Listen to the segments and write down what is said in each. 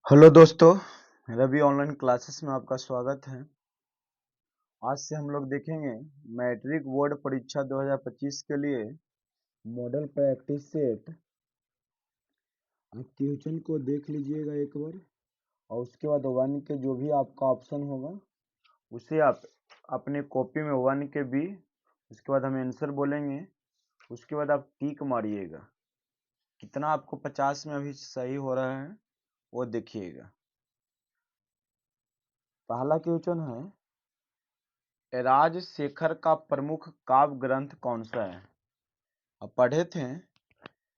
Hello दोस्तों, Ravi online classes में आपका स्वागत है। आज से हम लोग देखेंगे मैट्रिक बोर्ड परीक्षा 2025 के लिए मॉडल प्रैक्टिस सेट। आप क्वेश्चन को देख लीजिएगा एक बार और उसके बाद वन के जो भी आपका ऑप्शन होगा उसे आप अपने कॉपी में वन के भी, उसके बाद हम आंसर बोलेंगे, उसके बाद आप टिक मारिएगा। कितना आपको 50 में अभी सही हो रहा है वो देखिएगा। पहला क्वेश्चन है, राजशेखर का प्रमुख काव्य ग्रंथ कौन सा है। अब पढ़े थे,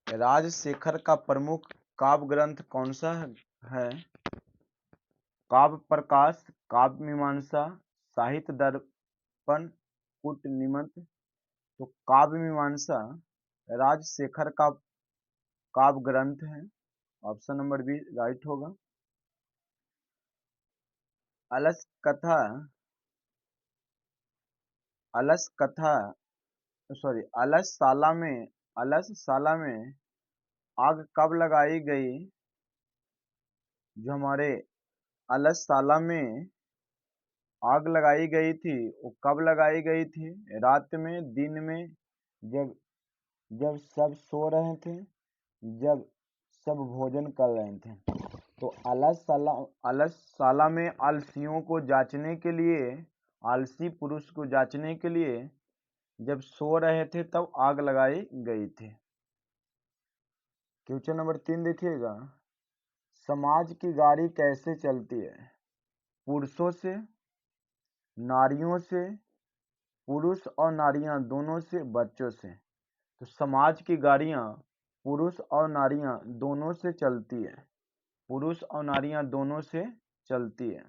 राजशेखर का प्रमुख काव्य ग्रंथ कौन सा है। काव्य प्रकाश, काव्य मीमांसा, साहित्य दर्पण, कूटनीमत। तो काव्य मीमांसा राजशेखर का काव्य ग्रंथ है। ऑप्शन नंबर बी राइट होगा। अलस कथा, अलस कथा सॉरी अलस साला में आग कब लगाई गई। जो हमारे अलस साला में आग लगाई गई थी वो कब लगाई गई थी। रात में, दिन में, जब जब सब सो रहे थे, जब सब भोजन कर रहे थे। तो अलस साला में आलसियों को जांचने के लिए, आलसी पुरुष को जांचने के लिए जब सो रहे थे तब आग लगाई गई थी। क्वेश्चन नंबर 3 देखिएगा। समाज की गाड़ी कैसे चलती है। पुरुषों से, नारियों से, पुरुष और नारियां दोनों से, बच्चों से। तो समाज की गाड़ियां पुरुष और नारियां दोनों से चलती है। पुरुष और नारियां दोनों से चलती है।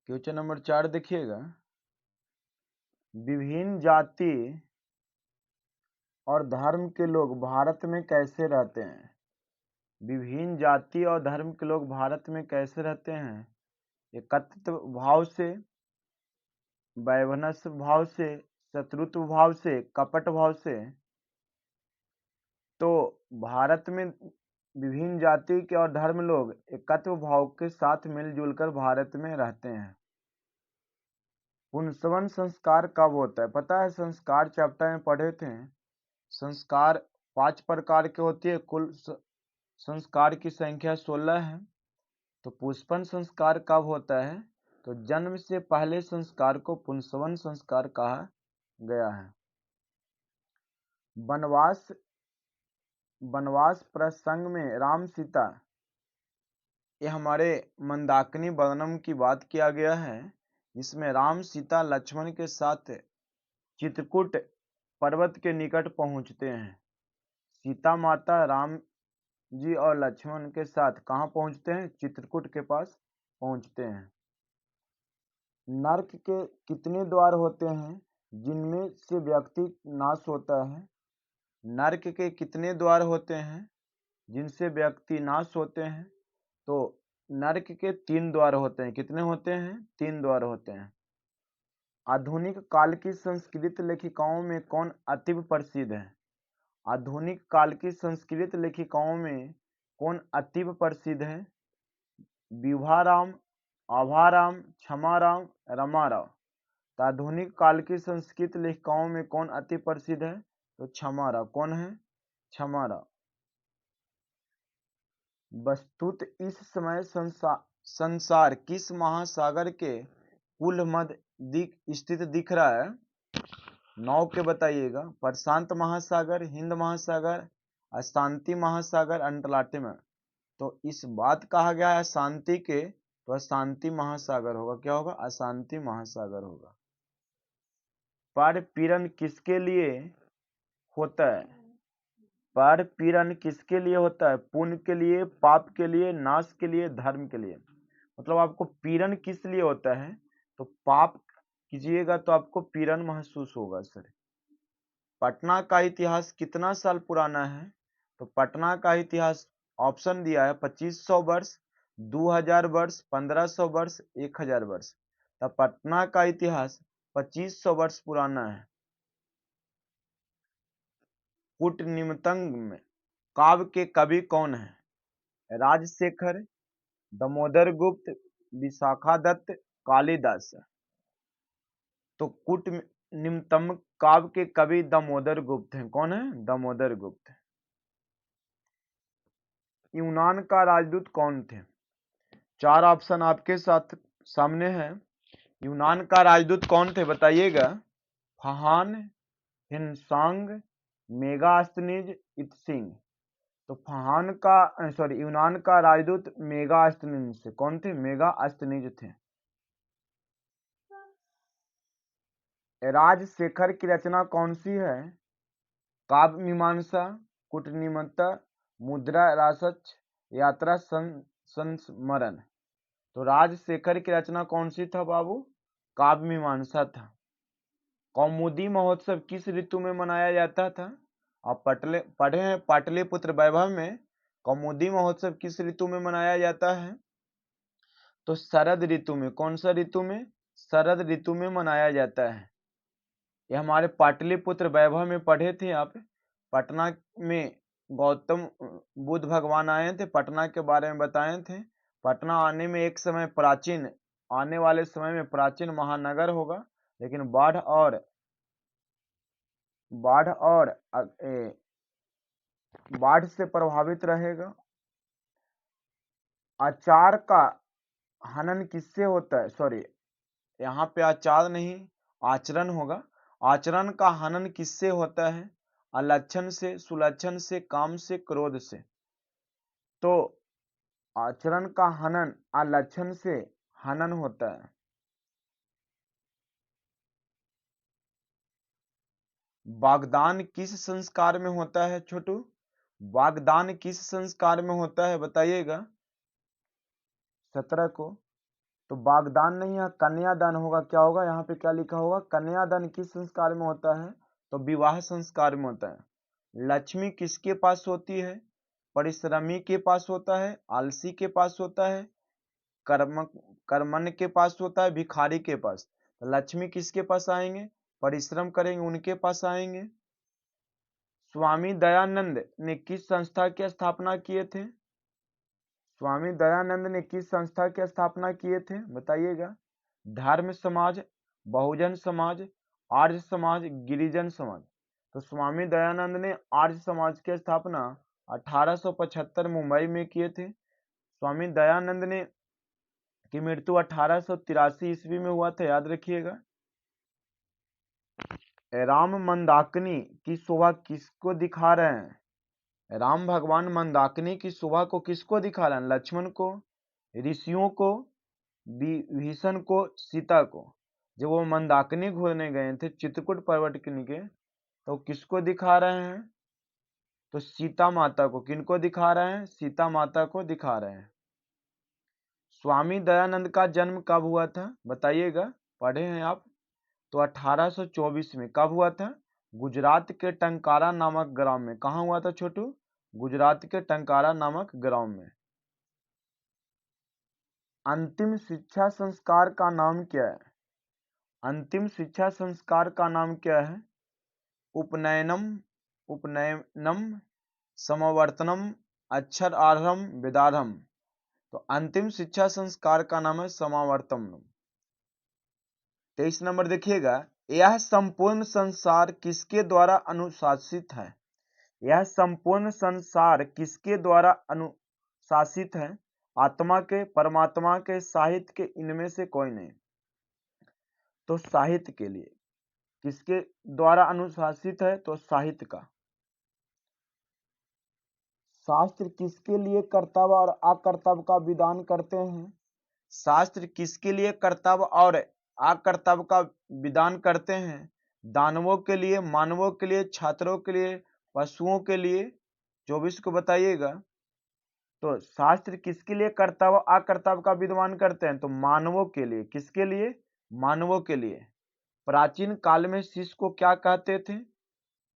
क्वेश्चन नंबर 4 देखिएगा। विभिन्न जाति और धर्म के लोग भारत में कैसे रहते हैं। विभिन्न जाति और धर्म के लोग भारत में कैसे रहते हैं। एकत्व भाव से, वैमनस्य भाव से, शत्रुत्व भाव से, कपट भाव से। तो भारत में विभिन्न जाति के और धर्म लोग एकत्व भाव के साथ मिलजुल कर भारत में रहते हैं। पुंसवन संस्कार कब होता है। पता है, संस्कार चैप्टर में पढ़े थे। संस्कार 5 प्रकार के होती है, कुल संस्कार की संख्या 16 है। तो पुष्पन संस्कार कब होता है। तो जन्म से पहले संस्कार को पुंसवन संस्कार कहा गया है। वनवास प्रसंग में राम सीता, ये हमारे मंदाकिनी वर्णम की बात किया गया है, जिसमें राम सीता लक्ष्मण के साथ चित्रकूट पर्वत के निकट पहुंचते हैं। सीता माता राम जी और लक्ष्मण के साथ कहाँ पहुंचते हैं। चित्रकूट के पास पहुंचते हैं। नरक के कितने द्वार होते हैं जिनमें से व्यक्ति नाश होता है। नरक के कितने द्वार होते हैं जिनसे व्यक्ति नाश होते हैं। तो नरक के 3 द्वार होते हैं। कितने होते हैं। 3 द्वार होते हैं। आधुनिक काल की संस्कृत लेखिकाओं में कौन अतीव प्रसिद्ध है। आधुनिक काल की संस्कृत लेखिकाओं में कौन अतीव प्रसिद्ध है। विभाराम, आभाराम, क्षमाराम, रमाराव। तो आधुनिक काल की संस्कृत लेखिकाओं में कौन अति प्रसिद्ध है। तो क्षमाराव। कौन है। क्षमाराव। वस्तुत इस समय संसार किस महासागर के कुल मध्य स्थित दिख रहा है। 9 के बताइएगा। प्रशांत महासागर, हिंद महासागर, अशांति महासागर, अंटार्कटिका। तो इस बात कहा गया है शांति के, तो अशांति महासागर होगा। क्या होगा। अशांति महासागर होगा। पर पीड़न किसके लिए होता है। पर पीड़न किसके लिए होता है। पुण्य के लिए, पाप के लिए, नाश के लिए, धर्म के लिए। मतलब आपको पीड़न किस लिए होता है। तो पाप कीजिएगा तो आपको पीड़न महसूस होगा। सर, पटना का इतिहास कितना साल पुराना है। तो पटना का इतिहास ऑप्शन दिया है 2500 वर्ष, 2000 वर्ष, 1500 वर्ष, 1000 वर्ष। तो पटना का इतिहास 2500 वर्ष पुराना है। कूटनीमतंग में काव्य के कवि कौन है। राजशेखर, दामोदर गुप्त, विशाखादत्त, कालिदास। तो कुट निम्नतम काव्य के कवि दामोदर गुप्त हैं। कौन है? दामोदर गुप्त। यूनान का राजदूत कौन थे? चार ऑप्शन आपके साथ सामने हैं। यूनान का राजदूत कौन थे बताइएगा? फहान, हिनसांग, मेगास्थनीज, इत्सिंग। तो फहान का यूनान का राजदूत मेगास्थनीज थे। कौन थे? मेगास्थनीज थे। राजशेखर की रचना कौन सी है? काव्य मीमांसा, कूटनीमता, मुद्रा रासच, यात्रा संस्मरण। तो राजशेखर की रचना कौन सी था बाबू? काव्य मीमांसा था। कौमुदी महोत्सव किस ऋतु में मनाया जाता था? आप पढ़े हैं पाटलिपुत्र वैभव में। कौमुदी महोत्सव किस ऋतु में मनाया जाता है? तो शरद ऋतु में। कौन सा ऋतु में? शरद ऋतु में मनाया जाता है। ये हमारे पाटलिपुत्र वैभव में पढ़े थे आप। पटना में गौतम बुद्ध भगवान आए थे, पटना के बारे में बताए थे। पटना आने में एक समय प्राचीन, आने वाले समय में प्राचीन महानगर होगा, लेकिन बाढ़ से प्रभावित रहेगा। आचार का हनन किससे होता है? सॉरी, यहाँ पे आचार नहीं, आचरण होगा। आचरण का हनन किससे होता है? अलक्षण से, सुलक्षण से, काम से, क्रोध से। तो आचरण का हनन अलक्षण से हनन होता है। वागदान किस संस्कार में होता है छोटू? वागदान किस संस्कार में होता है बताइएगा? 17 को। तो वागदान नहीं है, कन्यादान होगा। क्या होगा यहाँ पे? क्या लिखा होगा? कन्यादान किस संस्कार में होता है? तो विवाह संस्कार में होता है। लक्ष्मी किसके पास होती है? परिश्रमी के पास होता है, आलसी के पास होता है, कर्मन के पास होता है, भिखारी के पास। तो लक्ष्मी किसके पास आएंगे? परिश्रम करेंगे उनके पास आएंगे। स्वामी दयानंद ने किस संस्था की स्थापना किए थे? स्वामी दयानंद ने किस संस्था की स्थापना किए थे बताइएगा? धर्म समाज, बहुजन समाज, आर्य समाज, गिरिजन समाज। तो स्वामी दयानंद ने आर्य समाज की स्थापना 1875 मुंबई में किए थे। स्वामी दयानंद ने की मृत्यु 1883 ईस्वी में हुआ था, याद रखिएगा। राम मंदाकिनी की शोभा किसको दिखा रहे हैं? राम भगवान मंदाकिनी की शोभा को किसको दिखा रहे हैं? लक्ष्मण को, ऋषियों को, विभीषण को, सीता को। जब वो मंदाकिनी घूरने गए थे चित्रकूट पर्वत के नीचे, तो किसको दिखा रहे हैं? तो सीता माता को। किनको दिखा रहे हैं? सीता माता को दिखा रहे हैं। स्वामी दयानंद का जन्म कब हुआ था बताइएगा? पढ़े हैं आप। तो 1824 में। कब हुआ था? गुजरात के टंकारा नामक ग्राम में। कहाँ हुआ था छोटू? गुजरात के टंकारा नामक ग्राम में। अंतिम शिक्षा संस्कार का नाम क्या है? अंतिम शिक्षा संस्कार का नाम क्या है? उपनयनम, समावर्तनम, अक्षर आरंभ, विदारंभ। तो अंतिम शिक्षा संस्कार का नाम है समावर्तनम। 23 नंबर देखिएगा। यह संपूर्ण संसार किसके द्वारा अनुशासित है? यह संपूर्ण संसार किसके द्वारा अनुशासित है? आत्मा के, परमात्मा के, साहित्य के, इनमें से कोई नहीं। तो साहित्य के लिए। किसके द्वारा अनुशासित है? तो साहित्य का। शास्त्र किसके लिए कर्तव्य और अकर्तव्य का विधान करते हैं? शास्त्र किसके लिए कर्तव्य और अकर्तव्य का विधान करते हैं? दानवों के लिए, मानवों के लिए, छात्रों के लिए, पशुओं के लिए। 24 को बताइएगा। तो शास्त्र किसके लिए कर्तव्य अकर्तव्य का विधान करते हैं? तो मानवों के लिए। किसके लिए? मानवों के लिए। प्राचीन काल में शिष्य को क्या कहते थे?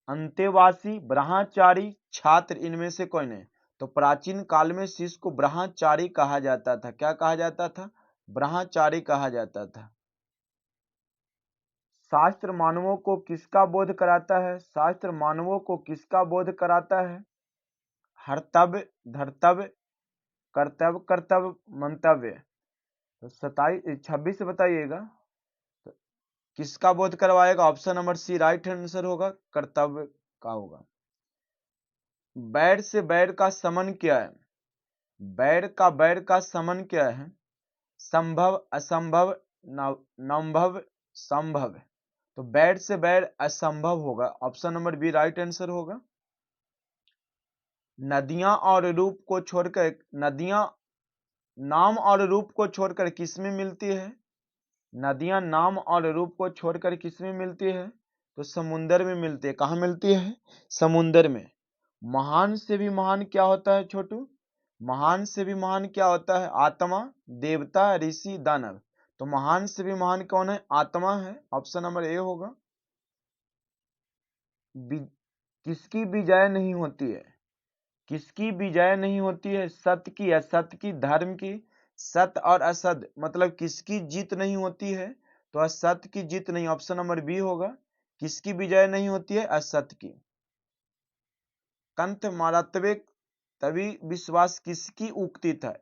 अंतेवासी, ब्रह्मचारी, छात्र, इनमें से कोई नहीं। तो प्राचीन काल में शिष्य को ब्रह्मचारी कहा जाता था। क्या कहा जाता था? ब्रह्मचारी कहा जाता था। शास्त्र मानवों को किसका बोध कराता है? शास्त्र मानवों को किसका बोध कराता है? हर्तव्य, धर्तव्य, कर्तव्य, कर्तव्य, मंतव्य। तो 26 बताइएगा, तो किसका बोध करवाएगा? Option number C right answer होगा, कर्तव्य का होगा। बैर से बैर का समन क्या है? बैर का समन क्या है? संभव, असंभव, नंभव, संभव। तो बैर से बैर असंभव होगा, option number B right answer होगा। नदियां और रूप को छोड़कर, नदियां नाम और रूप को छोड़कर किसमें मिलती है? नदियां नाम और रूप को छोड़कर किसमें मिलती है? तो समुंदर में मिलती है। कहाँ मिलती है? समुंदर में। महान से भी महान क्या होता है छोटू? महान से भी महान क्या होता है? आत्मा, देवता, ऋषि, दानव। तो महान से भी महान कौन है? आत्मा है, ऑप्शन नंबर ए होगा। किसकी विजय नहीं होती है? किसकी विजय नहीं होती है? सत्य की, असत्य की, धर्म की। सत्य और असत्य मतलब किसकी जीत नहीं होती है? तो असत्य की जीत नहीं, ऑप्शन नंबर बी होगा। किसकी विजय नहीं होती है? असत्य की। कंठ मारात्वे तभी विश्वास किसकी उक्ति था?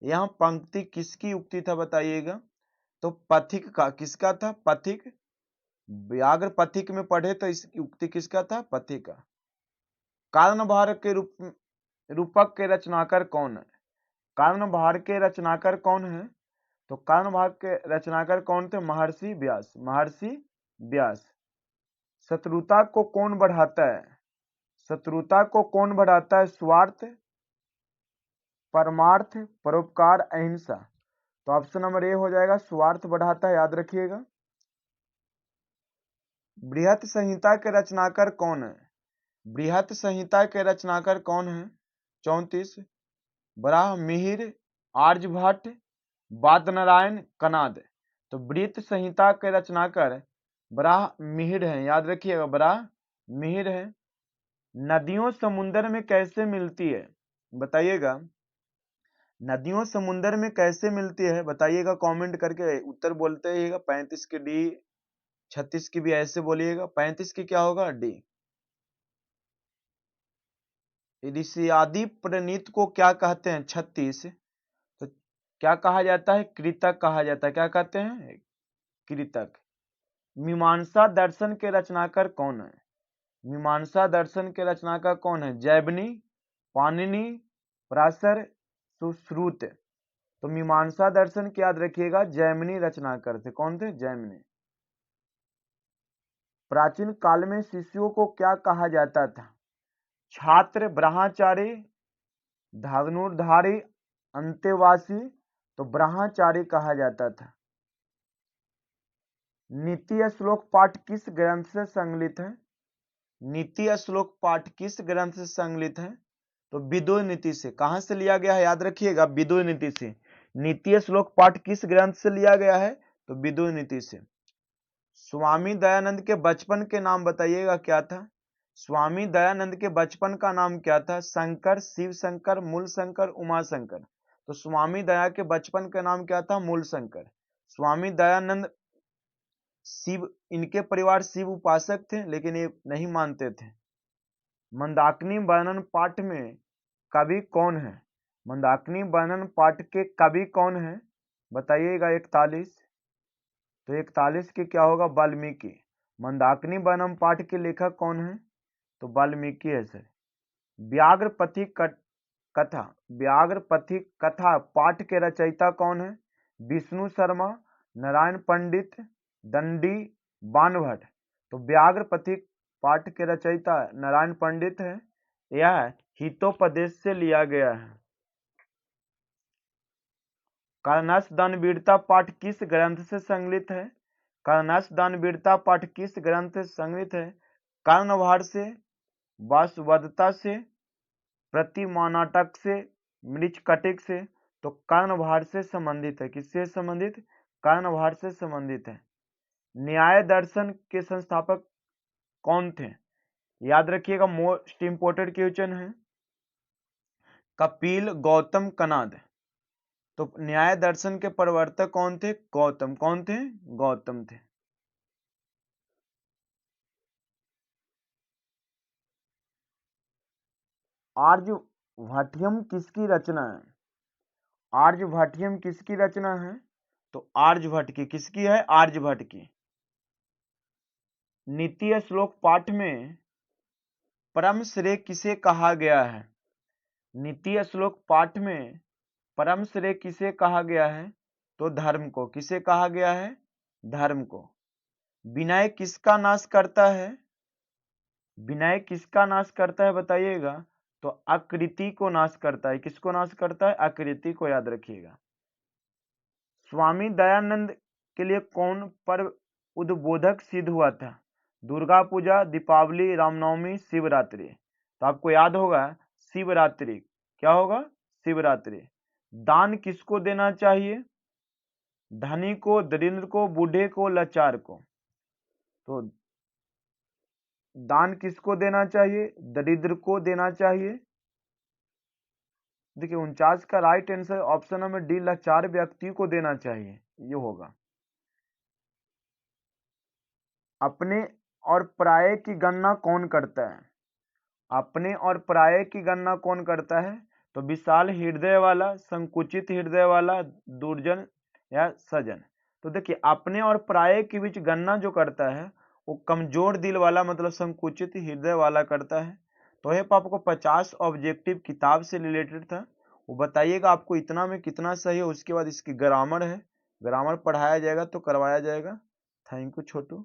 यह पंक्ति किसकी उक्ति था बताइएगा? तो पथिक का। किसका था? पथिक। व्याघ्र पथिक में पढ़े तो इसकी उक्ति किसका था? पथिक का। कारणभार के रूपक के रचनाकार कौन है? कारणभार के रचनाकार कौन है? तो कारणभार के रचनाकार कौन थे? महर्षि व्यास। महर्षि व्यास। शत्रुता को कौन बढ़ाता है? शत्रुता को कौन बढ़ाता है? स्वार्थ, परमार्थ, परोपकार, अहिंसा। तो ऑप्शन नंबर ए हो जाएगा, स्वार्थ बढ़ाता है, याद रखिएगा। बृहत संहिता के रचनाकार कौन है? बृहत संहिता के रचनाकार कौन है? 34। बराह मिहिर, आर्यभट्ट, वादनारायण, कनाद। तो बृहत संहिता के रचनाकार बराह मिहिर है, याद रखिएगा, बराह मिहिर है। नदियों समुद्र में कैसे मिलती है? बताइएगा, नदियों समुद्र में कैसे मिलती है? बताइएगा, कमेंट करके उत्तर बोलते रहिएगा। 35 की डी, 36 की भी ऐसे बोलिएगा। 35 की क्या होगा? डी। ऋषियादि प्रणीत को क्या कहते हैं? 36। तो क्या कहा जाता है? कृतक कहा जाता है। क्या कहते हैं? कृतक। मीमांसा दर्शन के रचनाकार कौन है? मीमांसा दर्शन के रचनाकार कौन है? जैमिनी, पाणिनि, पराशर, सुश्रुत। तो मीमांसा दर्शन की याद रखिएगा, जैमिनी रचनाकार थे। कौन थे? जैमिनी। प्राचीन काल में शिष्यों को क्या कहा जाता था? छात्र, ब्रह्मचारी, धनुर्धारी, अंतेवासी। तो ब्रह्मचारी कहा जाता था। नीति श्लोक पाठ किस ग्रंथ से संकलित है? नीति श्लोक पाठ किस ग्रंथ से संकलित है? तो विदुर नीति से। कहां से लिया गया है? याद रखिएगा, विदुर नीति से। नीति श्लोक पाठ किस ग्रंथ से लिया गया है? तो विदुर नीति से। स्वामी दयानंद के बचपन के नाम बताइएगा, क्या था? स्वामी दयानंद के बचपन का नाम क्या था? शंकर, शिव शंकर, मूल शंकर, उमा शंकर। तो स्वामी दया के बचपन का नाम क्या था? मूल शंकर। स्वामी दयानंद शिव, इनके परिवार शिव उपासक थे, लेकिन ये नहीं मानते थे। मंदाकिनी वर्णन पाठ में कवि कौन है? मंदाकिनी वर्णन पाठ के कवि कौन है? बताइएगा। 41। तो 41 के क्या होगा? वाल्मीकि। मंदाकिनी वर्णन पाठ के लेखक कौन है? तो वाल्मीकि है सर। व्याघ्रपथी कथा, व्याघ्रपथी कथा पाठ के रचयिता कौन है? विष्णु शर्मा, नारायण पंडित, दंडी, बाणभट्ट। तो व्याघ्रपथी पाठ के रचयिता नारायण पंडित है। यह हितोपदेश से लिया गया है। कर्णस दानवीरता पाठ किस ग्रंथ से संकलित है? कर्णस दानवीरता पाठ किस ग्रंथ से संकलित है? कर्णभार से, वासवदत्ता से, प्रतिमानाटक से, मृच्छकटिक से। तो कर्णभार से संबंधित है। किससे संबंधित? कर्णभार से संबंधित है। न्याय दर्शन के संस्थापक कौन थे? याद रखिएगा, मोस्ट इंपोर्टेंट क्वेश्चन है। कपिल, गौतम, कनाद। तो न्याय दर्शन के प्रवर्तक कौन थे? गौतम। कौन थे? गौतम थे। आर्यभट्टियम किसकी रचना है? आर्यभट्टियम किसकी रचना है? तो आर्यभट्ट की। किसकी है? आर्यभट्ट की। नीति श्लोक पाठ में परम श्रेय किसे कहा गया है? नीति श्लोक पाठ में परम श्रेय किसे कहा गया है? तो धर्म को। किसे कहा गया है? धर्म को। विनय किसका नाश करता है? विनय किसका नाश करता है बताइएगा? तो आकृति को नाश करता है। किसको नाश करता है? आकृति को, याद रखिएगा। स्वामी दयानंद के लिए कौन पर्व उद्बोधक सिद्ध हुआ था? दुर्गा पूजा, दीपावली, रामनवमी, शिवरात्रि। तो आपको याद होगा शिवरात्रि। क्या होगा? शिवरात्रि। दान किसको देना चाहिए? धनी को, दरिद्र को, बूढ़े को, लाचार को। तो दान किसको देना चाहिए? दरिद्र को देना चाहिए। देखिए 49 का right answer option number D, लाचार व्यक्ति को देना चाहिए, ये होगा। अपने और पराये की गणना कौन करता है? अपने और पराये की गणना कौन करता है? तो विशाल हृदय वाला, संकुचित हृदय वाला, दुर्जन या सजन। तो देखिए अपने और पराये के बीच गणना जो करता है वो कमजोर दिल वाला, मतलब संकुचित हृदय वाला करता है। तो ये आपको 50 ऑब्जेक्टिव किताब से रिलेटेड था, वो बताइएगा आपको इतना में कितना सही है। उसके बाद इसकी ग्रामर है, ग्रामर पढ़ाया जाएगा तो करवाया जाएगा। Thank you Chhotu.